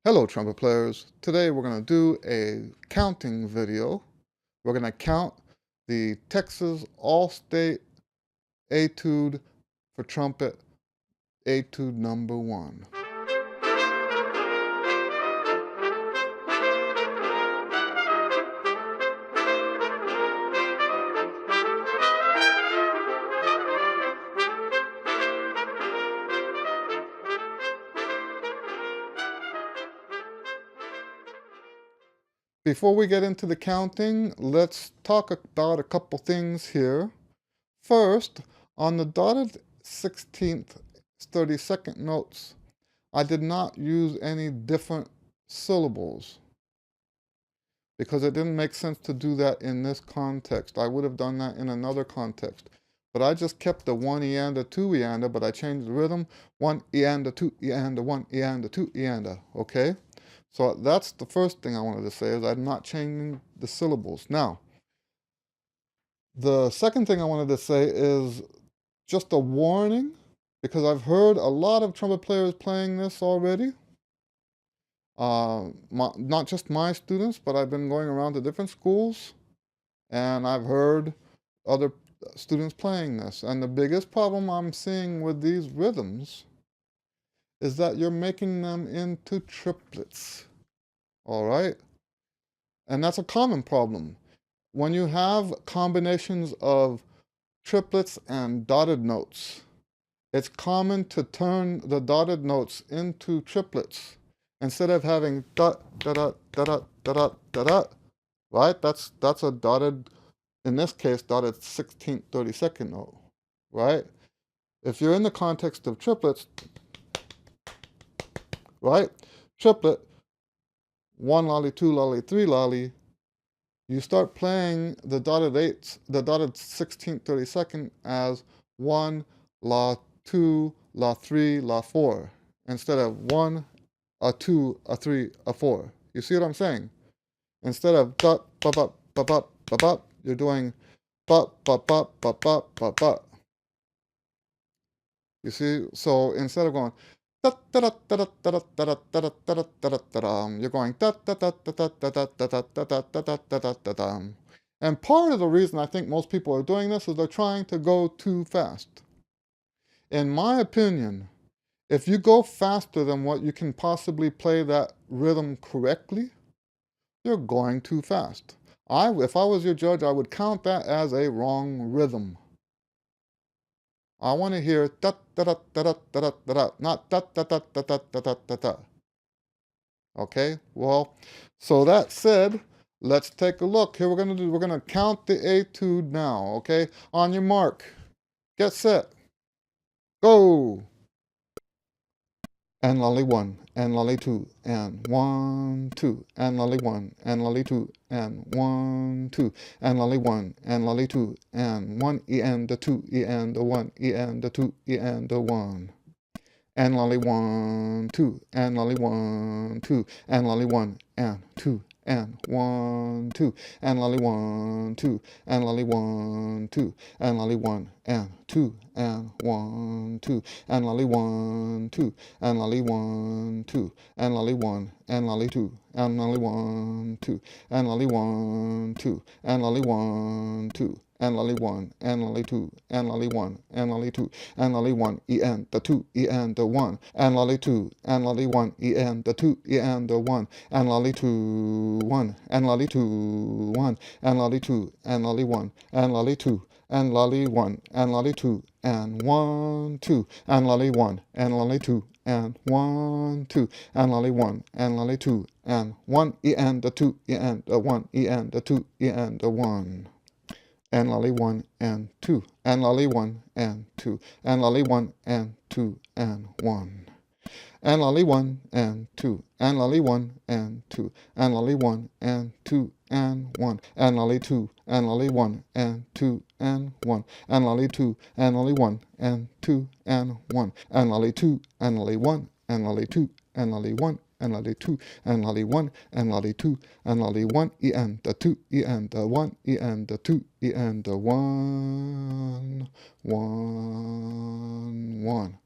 Hello, trumpet players. Today we're going to do a counting video. We're going to count the Texas All-State Etude for Trumpet Etude number 1. Before we get into the counting, let's talk about a couple things here. First, on the dotted 16th, 32nd notes, I did not use any different syllables because it didn't make sense to do that in this context. I would have done that in another context. But I just kept the 1 eanda, 2 eanda, but I changed the rhythm, 1 eanda, 2 eanda, 1 eanda, 2 eanda, okay? So that's the first thing I wanted to say, is I'm not changing the syllables. Now, the second thing I wanted to say is just a warning, because I've heard a lot of trumpet players playing this already. Not just my students, but I've been going around to different schools, and I've heard other students playing this. And the biggest problem I'm seeing with these rhythms is that you're making them into triplets. All right? And that's a common problem. When you have combinations of triplets and dotted notes, it's common to turn the dotted notes into triplets. Instead of having dot, da, da, da, da, da, da, da, da, right? That's a dotted, in this case, dotted 16th, 32nd note, right? If you're in the context of triplets, right? Triplet, 1 lolly, 2 lolly, 3 lolly, you start playing the dotted 16th, 32nd as 1, la, 2, la, 3, la, 4, instead of 1, a 2, a 3, a 4. You see what I'm saying? Instead of dot, ba, ba, ba, ba, ba, ba, you're doing ba, ba, ba, ba, ba, ba, ba. You see? So instead of going you're going and part of the reason I think most people are doing this is they're trying to go too fast. In my opinion, if you go faster than what you can possibly play that rhythm correctly, you're going too fast. If I was your judge, I would count that as a wrong rhythm. I want to hear da da da da da da da da, not da da da da da da da da da. Okay, well, so that said, let's take a look. Here we're gonna count the etude now, okay? On your mark, get set, go! And lolly 1, and lolly 2, and 1, 2, and lolly 1, and lolly 2, and 1, 2, and lolly 1, and lolly 2, and 1 e and a 2 e and a 1 e and a 2 e and a 1. And lolly 1, 2, and lolly 1, 2, and lolly 1, and 2, and 1, 2, and lolly 1, 2, and lolly 1, 2, and lolly 1, and 2, and 1, 2, and lolly 1, 2, and lolly 1, 2, and lolly 1, and lolly 2, and lolly 1, 2, and lolly 1, 2, and lolly 1, 2, and lolly 1, and lolly 2, and lolly 1, and lolly 2, and lolly 1, e and the 2, e and the 1, and lolly 2, and lolly 1, e and the 2, e and the 1, and lolly 2, 1, and lolly 2, 1, and lolly 2, and lolly 1, and lolly 2, and lolly 1, and lolly 2, and 1, 2, and lolly 1, and lolly 2, and 1, 2, and lolly 1, and lolly 2, and 1, e and the 2, e and the 1, e and the 2, e and the 1. And lolly 1 and 2, and lolly 1 and 2, and lolly 1 and 2 and 1. And lolly 1 and 2, and lolly 1 and 2, and lolly 1 and 2 and 1, and lolly 2, and lolly 1 and 2 and 1, and lolly 2, and lolly 1 and 2 and 1, and lolly 2, and lolly 1, and lolly 2, and lolly 1, and lolly 2, and lolly 1, and lolly 2, and lolly 1, e and the 2, e and the 1, e and the 2, e and the 1, 1, 1.